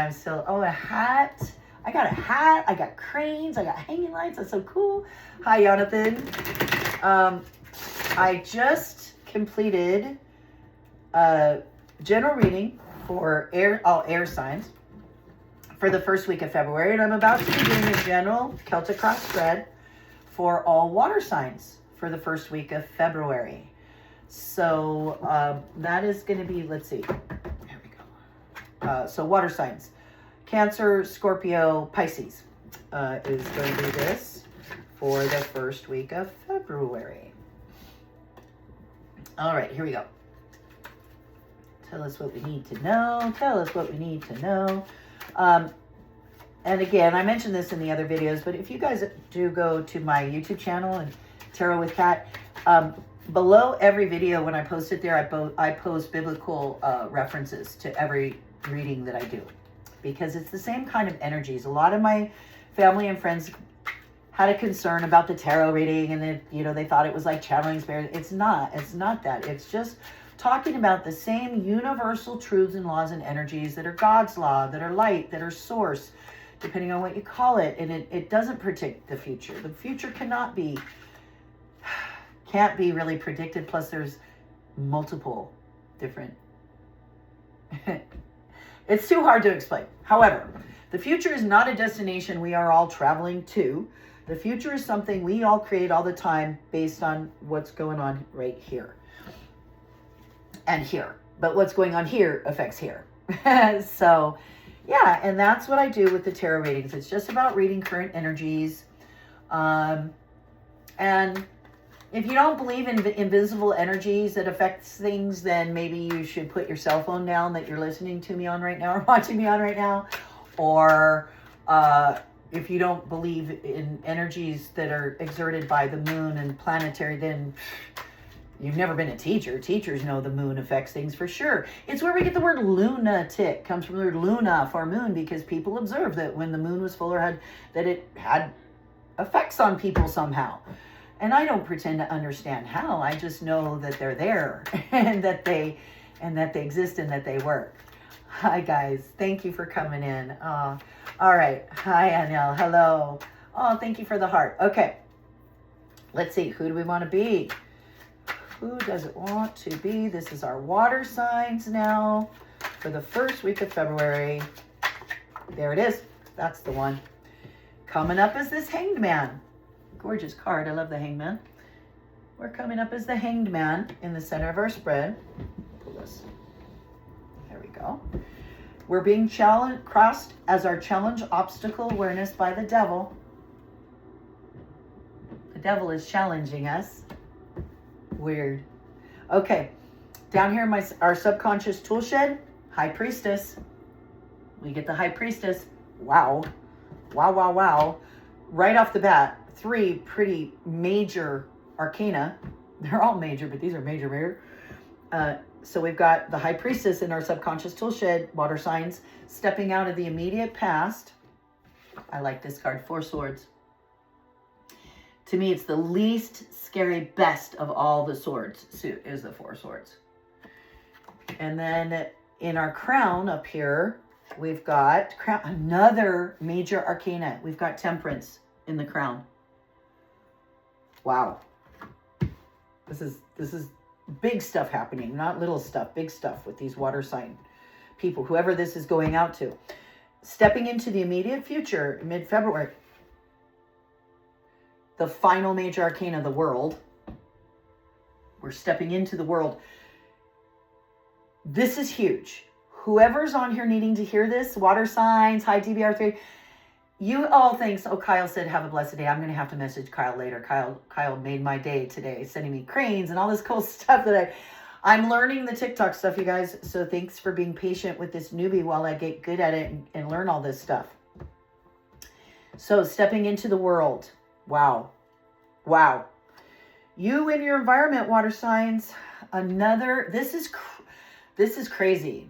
I'm still, oh, a hat. I got a hat. I got cranes. I got hanging lights. That's so cool. Hi, Jonathan. I just completed a general reading for all air signs for the first week of February, and I'm about to be doing a general Celtic cross spread for all water signs for the first week of February. So that is going to be, let's see, there we go. So water signs, Cancer, Scorpio, Pisces is going to be this for the first week of February. All right, here we go. Tell us what we need to know. Tell us what we need to know. And again, I mentioned this in the other videos, but if you guys do go to my YouTube channel and Tarot with Kat, below every video when I post it there, I post biblical references to every reading that I do, because it's the same kind of energies. A lot of my family and friends had a concern about the tarot reading, and then, you know, they thought it was like channeling spirits. It's not that. It's just talking about the same universal truths and laws and energies that are God's law, that are light, that are source, depending on what you call it. And it doesn't predict the future. The future can't be really predicted. Plus there's multiple different, it's too hard to explain. However, the future is not a destination we are all traveling to. The future is something we all create all the time based on what's going on right here and here. But what's going on here affects here. So yeah, and that's what I do with the tarot readings. It's just about reading current energies. And if you don't believe in invisible energies that affects things, then maybe you should put your cell phone down that you're listening to me on right now or watching me on right now. Or if you don't believe in energies that are exerted by the moon and planetary, then you've never been a teacher. Teachers know the moon affects things for sure. It's where we get the word lunatic. Comes from the word luna, for moon, because people observed that when the moon was full, or that it had effects on people somehow. And I don't pretend to understand how. I just know that they're there and that they exist and that they work. Hi guys, thank you for coming in. All right, hi Anel, hello. Oh, thank you for the heart. Okay, let's see, who do we want to be? Who does it want to be? This is our water signs now for the first week of February. There it is. That's the one. Coming up is this Hanged Man. Gorgeous card. I love the Hanged Man. We're coming up as the Hanged Man in the center of our spread. Pull this. There we go. We're being crossed as our challenge obstacle awareness by the devil. The devil is challenging us. Weird. Okay. Down here in our subconscious tool shed, High Priestess. We get the High Priestess. Wow. Wow, wow, wow. Right off the bat, 3 pretty major arcana. They're all major, but these are major. So we've got the High Priestess in our subconscious tool shed, water signs, stepping out of the immediate past. I like this card, 4 Swords. To me, it's the least scary, best of all the swords suit is the 4 Swords. And then in our crown up here, we've got another major arcana. We've got Temperance in the crown. Wow. This is big stuff happening, not little stuff, big stuff with these water sign people, whoever this is going out to. Stepping into the immediate future, mid-February. The final major arcana of the world. We're stepping into the world. This is huge. Whoever's on here needing to hear this, water signs, high DBR3, you all think, oh, Kyle said, have a blessed day. I'm going to have to message Kyle later. Kyle made my day today, sending me cranes and all this cool stuff that I'm learning the TikTok stuff, you guys. So thanks for being patient with this newbie while I get good at it and learn all this stuff. So stepping into the world. Wow. Wow. You and your environment, water signs. This is crazy.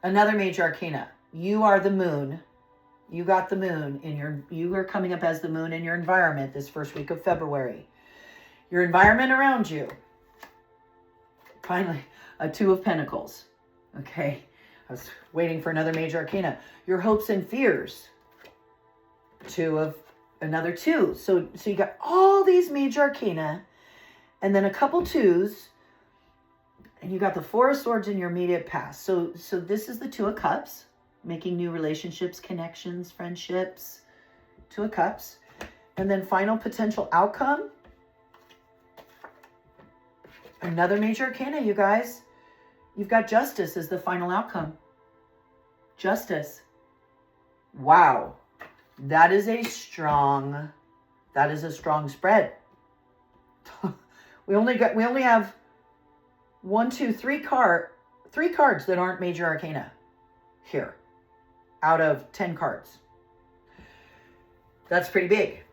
Another major arcana. You are the moon. You got the moon you are coming up as the moon in your environment this first week of February. Your environment around you. Finally, a 2 of Pentacles. Okay. was waiting for another major arcana. Your hopes and fears. Another 2. So you got all these major arcana and then a couple 2s, and you got the 4 of Swords in your immediate past. So this is the 2 of Cups, making new relationships, connections, friendships. 2 of Cups. And then final potential outcome. Another major arcana, you guys. You've got Justice as the final outcome. Justice. Wow. That is a strong spread. We only have 3 cards that aren't major arcana here out of 10 cards. That's pretty big.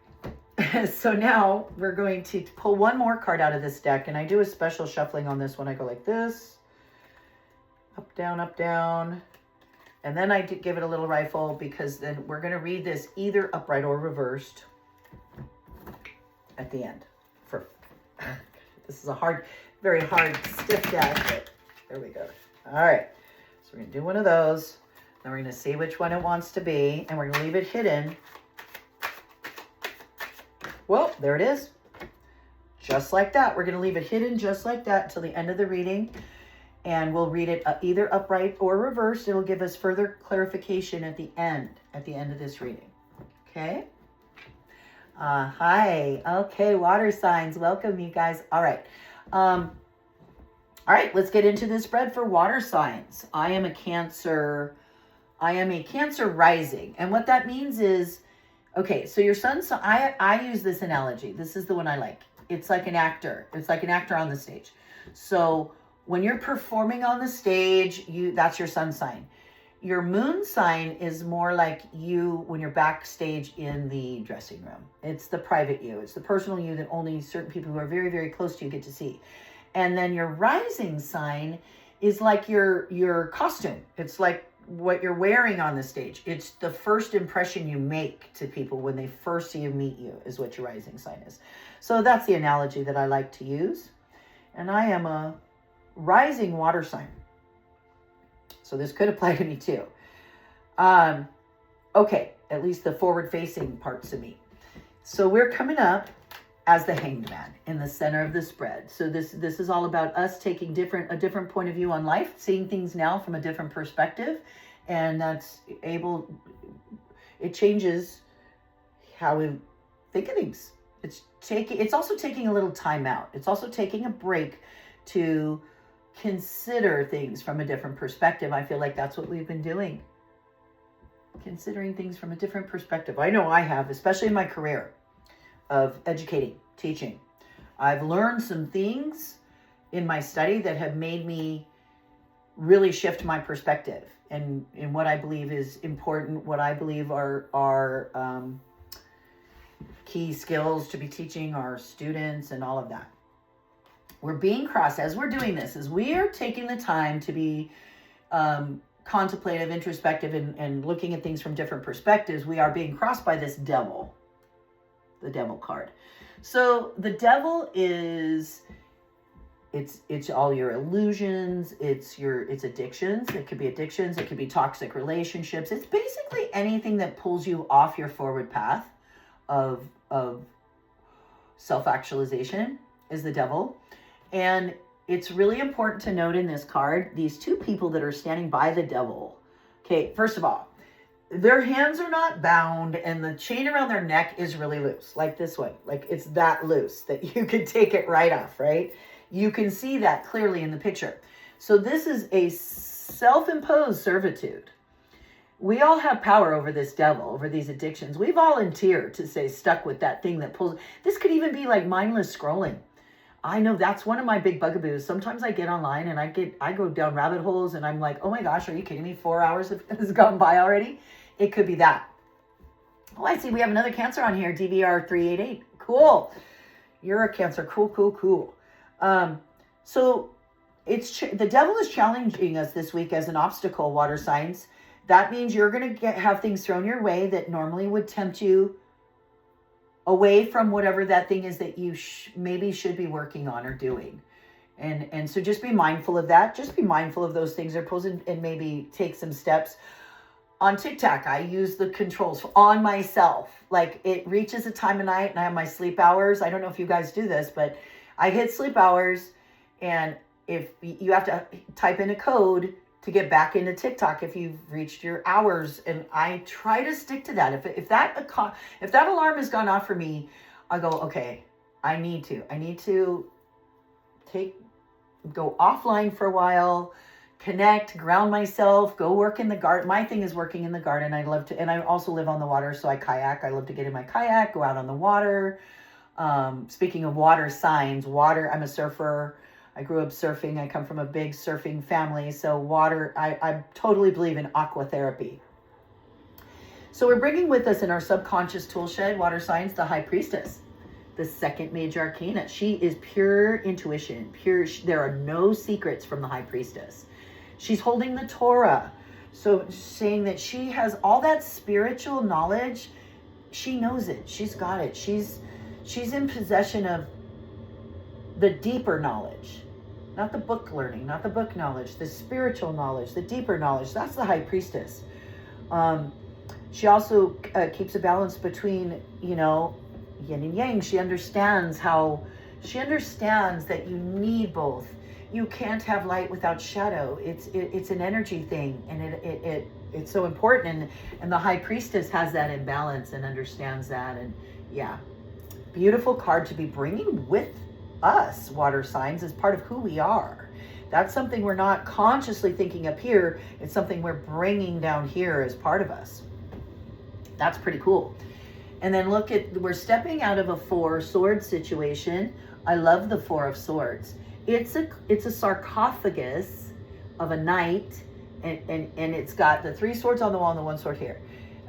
So now we're going to pull one more card out of this deck, and I do a special shuffling on this one. I go like this, up, down, and then I give it a little rifle, because then we're going to read this either upright or reversed at the end. This is a very hard, stiff deck, but there we go. All right, so we're going to do one of those, then we're going to see which one it wants to be, and we're going to leave it hidden. Well, there it is. Just like that. We're going to leave it hidden just like that until the end of the reading. And we'll read it either upright or reversed. It'll give us further clarification at the end of this reading. Okay? Hi. Okay, water signs. Welcome, you guys. All right. All right, let's get into this spread for water signs. I am a Cancer rising. And what that means is, okay, so your sun, I use this analogy. This is the one I like. It's like an actor. It's like an actor on the stage. So when you're performing on the stage, that's your sun sign. Your moon sign is more like you when you're backstage in the dressing room. It's the private you. It's the personal you that only certain people who are very, very close to you get to see. And then your rising sign is like your costume. It's like what you're wearing on the stage. It's the first impression you make to people when they first see you, meet you, is what your rising sign is. So that's the analogy that I like to use. And I am a rising water sign. So this could apply to me too. Okay, at least the forward-facing parts of me. So we're coming up as the Hanged Man in the center of the spread. So this is all about us taking a different point of view on life, seeing things now from a different perspective, and it changes how we think of things. It's also taking a little time out. It's also taking a break to consider things from a different perspective. I feel like that's what we've been doing. Considering things from a different perspective. I know I have, especially in my career of educating, teaching. I've learned some things in my study that have made me really shift my perspective and in what I believe is important, what I believe are key skills to be teaching our students and all of that. We're being crossed as we're doing this, as we are taking the time to be contemplative, introspective, and looking at things from different perspectives. We are being crossed by this devil, the devil card. So the devil is, it's all your illusions, it's addictions. It could be addictions, it could be toxic relationships. It's basically anything that pulls you off your forward path of self-actualization is the devil. And it's really important to note in this card, these two people that are standing by the devil. Okay, first of all, their hands are not bound and the chain around their neck is really loose, like this one. Like it's that loose that you could take it right off, right? You can see that clearly in the picture. So this is a self-imposed servitude. We all have power over this devil, over these addictions. We volunteer to stay stuck with that thing that pulls. This could even be like mindless scrolling. I know that's one of my big bugaboos. Sometimes I get online and I go down rabbit holes and I'm like, oh my gosh, are you kidding me? 4 hours has gone by already. It could be that. Oh, I see we have another Cancer on here, DVR 388. Cool. You're a Cancer. Cool. So the devil is challenging us this week as an obstacle, water signs. That means you're going to have things thrown your way that normally would tempt you away from whatever that thing is that you maybe should be working on or doing. And so just be mindful of that. Just be mindful of those things, and maybe take some steps. On TikTok, I use the controls on myself. Like, it reaches a time of night and I have my sleep hours. I don't know if you guys do this, but I hit sleep hours, and if you have to type in a code to get back into TikTok if you've reached your hours, and I try to stick to that. If that alarm has gone off for me, I go, okay, I need to go offline for a while, connect, ground myself, go work in the garden. My thing is working in the garden. And I also live on the water, so I kayak. I love to get in my kayak, go out on the water. Speaking of water signs, I'm a surfer. I grew up surfing. I come from a big surfing family. So water, I totally believe in aqua therapy. So we're bringing with us in our subconscious tool shed, water signs, the High Priestess, the second Major Arcana. She is pure intuition, there are no secrets from the High Priestess. She's holding the Torah. So saying that she has all that spiritual knowledge. She knows it. She's got it. She's in possession of the deeper knowledge, not the book learning, not the book knowledge, the spiritual knowledge, the deeper knowledge. That's the High Priestess. She also keeps a balance between, yin and yang. She understands that you need both. You can't have light without shadow. It's an energy thing, and it's so important. And the High Priestess has that in balance and understands that. And yeah, beautiful card to be bringing with us, water signs, as part of who we are. That's something we're not consciously thinking up here. It's something we're bringing down here as part of us. That's pretty cool. And then we're stepping out of a 4 sword situation. I love the 4 of Swords. It's a sarcophagus of a knight, and it's got the 3 swords on the wall and the 1 sword here.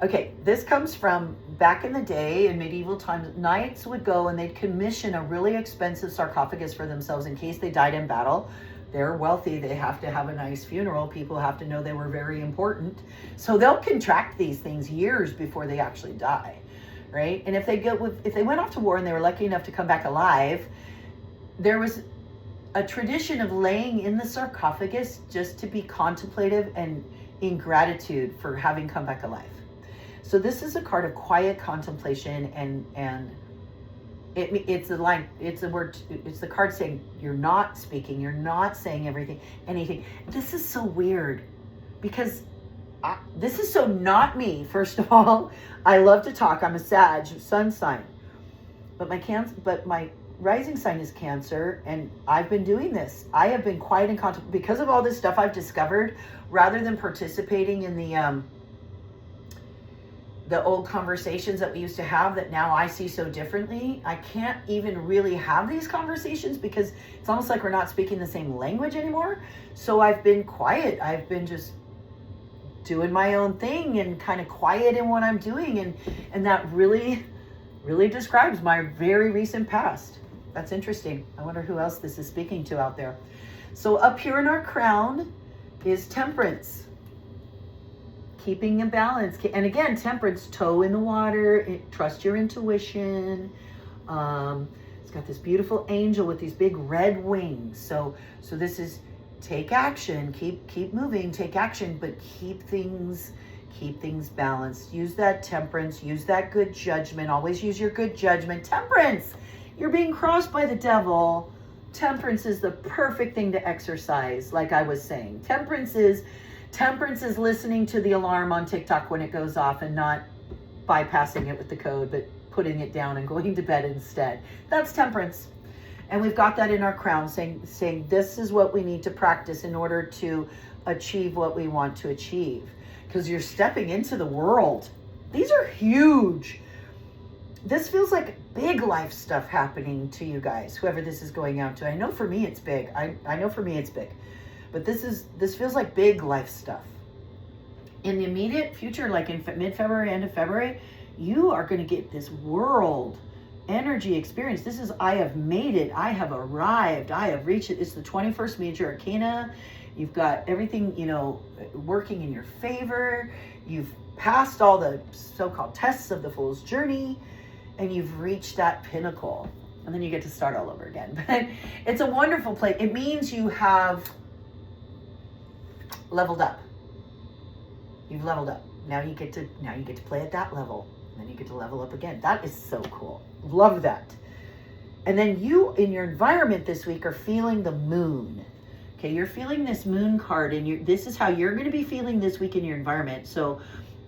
Okay, this comes from back in the day in medieval times. Knights would go and they'd commission a really expensive sarcophagus for themselves in case they died in battle. They're wealthy. They have to have a nice funeral. People have to know they were very important. So they'll contract these things years before they actually die, right? And if they went off to war and they were lucky enough to come back alive, there was a tradition of laying in the sarcophagus just to be contemplative and in gratitude for having come back alive. So this is a card of quiet contemplation, and it's the card saying you're not speaking, you're not saying anything. This is so weird because this is so not me. First of all, I love to talk. I'm a Sag, sun sign, but my rising sign is Cancer, and I've been doing this. I have been quiet and contemplative because of all this stuff I've discovered. Rather than participating in the old conversations that we used to have that now I see so differently, I can't even really have these conversations because it's almost like we're not speaking the same language anymore. So I've been quiet. I've been just doing my own thing and kind of quiet in what I'm doing. And that really, really describes my very recent past. That's interesting. I wonder who else this is speaking to out there. So up here in our crown is Temperance. Keeping a balance. And again, Temperance, toe in the water, trust your intuition. It's got this beautiful angel with these big red wings. So this is take action, keep moving, take action, but keep things balanced. Use that temperance, use that good judgment. Always use your good judgment. Temperance, you're being crossed by the devil. Temperance is the perfect thing to exercise, like I was saying. Temperance is listening to the alarm on TikTok when it goes off and not bypassing it with the code, but putting it down and going to bed instead. That's Temperance. And we've got that in our crown, saying this is what we need to practice in order to achieve what we want to achieve. Because you're stepping into the world. These are huge. This feels like big life stuff happening to you guys, whoever this is going out to. I know for me it's big. I know for me it's big. But this feels like big life stuff. In the immediate future, like in mid-February, end of February, you are going to get this world energy experience. This is, I have made it. I have arrived. I have reached it. It's the 21st Major Arcana. You've got everything, working in your favor. You've passed all the so-called tests of the Fool's Journey, and you've reached that pinnacle. And then you get to start all over again. But it's a wonderful place. It means you have leveled up. You've leveled up. Now you get to play at that level. And then you get to level up again. That is so cool. Love that. And then you, in your environment this week, are feeling the moon. Okay, you're feeling this moon card, and this is how you're going to be feeling this week in your environment. So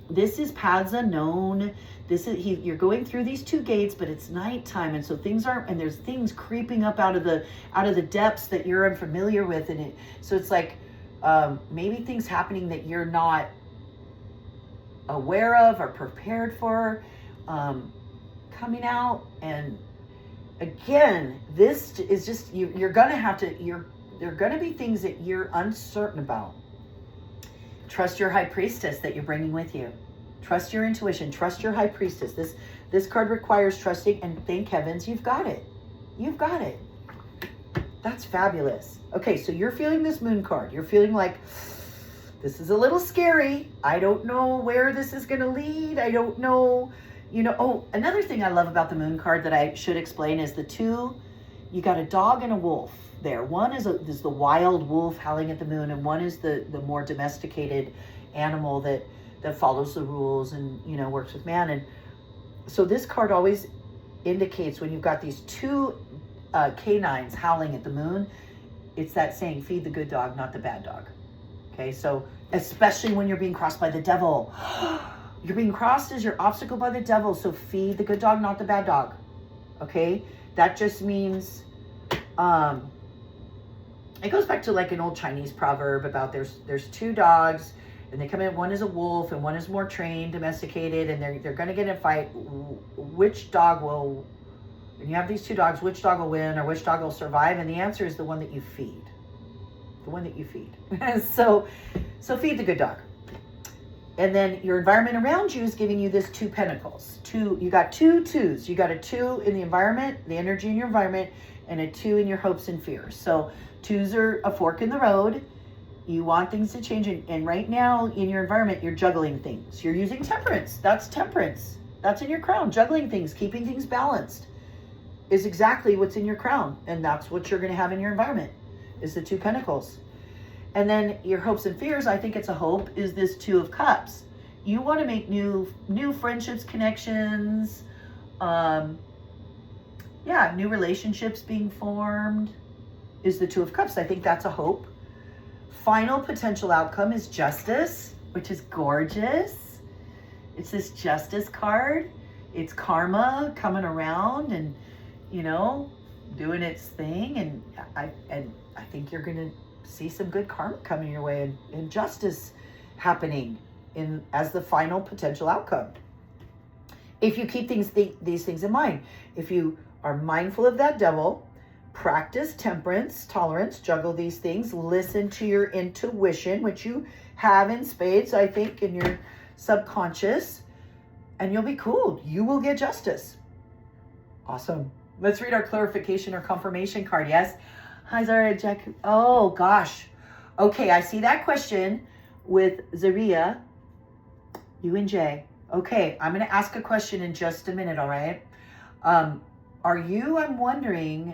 this is paths unknown. You're going through these 2 gates, but it's nighttime, and so there's things creeping up out of the depths that you're unfamiliar with, so it's like maybe things happening that you're not aware of or prepared for, coming out. And again, this is just you're gonna have to. There are gonna be things that you're uncertain about. Trust your High Priestess that you're bringing with you. Trust your intuition. Trust your High Priestess. This card requires trusting, and thank heavens you've got it. You've got it. That's fabulous. Okay, so you're feeling this moon card. You're feeling like, this is a little scary. I don't know where this is going to lead. I don't know, Oh, another thing I love about the moon card that I should explain is you got a dog and a wolf there. One is the wild wolf howling at the moon, and one is the more domesticated animal that follows the rules and, works with man. And so this card always indicates when you've got these 2 canines howling at the moon, it's that saying, feed the good dog, not the bad dog. Okay, so especially when you're being crossed by the devil. You're being crossed as your obstacle by the devil, so feed the good dog, not the bad dog. Okay, that just means, it goes back to like an old Chinese proverb about there's 2 dogs, and they come in, one is a wolf and one is more trained, domesticated, and they're going to get in a fight. Which dog will, and you have these 2 dogs, which dog will win or which dog will survive? And the answer is the one that you feed. The one that you feed. So feed the good dog. And then your environment around you is giving you this 2 pentacles. You got 2 2s. You got a 2 in the environment, the energy in your environment, and a 2 in your hopes and fears. So 2s are a fork in the road. You want things to change. And right now in your environment, you're juggling things. You're using temperance. That's temperance. That's in your crown. Juggling things, keeping things balanced is exactly what's in your crown. And that's what you're going to have in your environment, is the 2 pentacles. And then your hopes and fears, I think it's a hope, is this 2 of cups. You want to make new friendships, connections, new relationships being formed, is the 2 of cups. I think that's a hope. Final potential outcome is justice, which is gorgeous. It's this justice card. It's karma coming around and, doing its thing. And I think you're going to see some good karma coming your way and justice happening as the final potential outcome. If you keep these things in mind, if you are mindful of that devil, practice temperance, tolerance, juggle these things, listen to your intuition, which you have in spades, I think, in your subconscious, and you'll be cool. You will get justice. Awesome. Let's read our clarification or confirmation card. Yes. Hi, Zara, Jack. Oh, gosh. Okay, I see that question with Zaria, U and J. Okay, I'm going to ask a question in just a minute, all right? I'm wondering,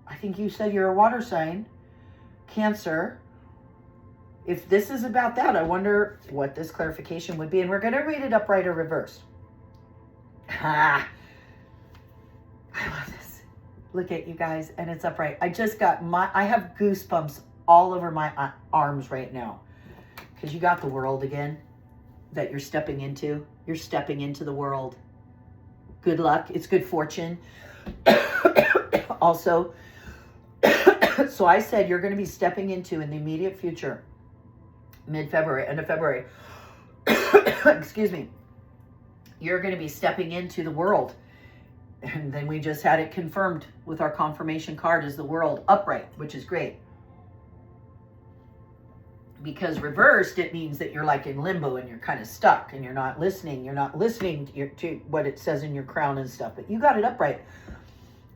I think you said you're a water sign, Cancer. If this is about that, I wonder what this clarification would be. And we're going to read it upright or reversed. I love this. Look at you guys, and it's upright. I have goosebumps all over my arms right now. Because you got the world again that you're stepping into. You're stepping into the world. Good luck. It's good fortune. Also, so I said you're going to be stepping into, in the immediate future, mid-February, end of February, excuse me, you're going to be stepping into the world. And then we just had it confirmed with our confirmation card as the world upright, which is great. Because reversed, it means that you're like in limbo and you're kind of stuck and you're not listening. You're not listening to what it says in your crown and stuff, but you got it upright.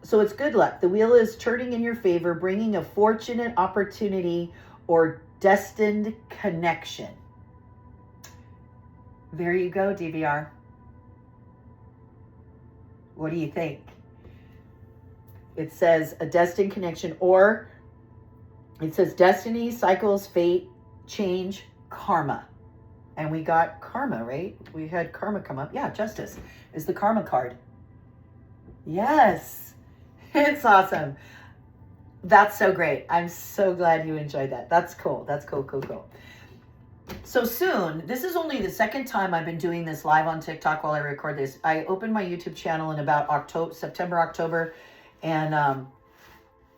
So it's good luck. The wheel is turning in your favor, bringing a fortunate opportunity or destined connection. There you go, DVR. What do you think? It says a destined connection, or it says destiny, cycles, fate, change, karma. And we got karma, right? We had karma come up. Yeah, justice is the karma card. Yes, it's awesome. That's so great. I'm so glad you enjoyed that. That's cool. That's cool, cool, cool. So soon, this is only the second time I've been doing this live on TikTok while I record this. I opened my YouTube channel in about September, October, and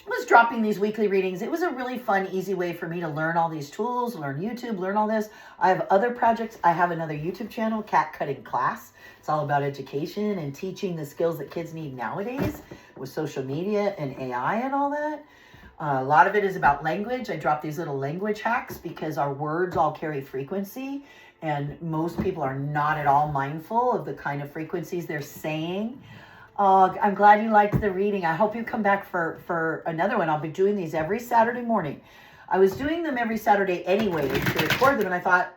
was dropping these weekly readings. It was a really fun, easy way for me to learn all these tools, learn YouTube, learn all this. I have other projects. I have another YouTube channel, Cat Cutting Class. It's all about education and teaching the skills that kids need nowadays with social media and AI and all that. A lot of it is about language. I drop these little language hacks because our words all carry frequency, and most people are not at all mindful of the kind of frequencies they're saying. I'm glad you liked the reading. I hope you come back for another one. I'll be doing these every Saturday morning. I was doing them every Saturday anyway to record them, and I thought,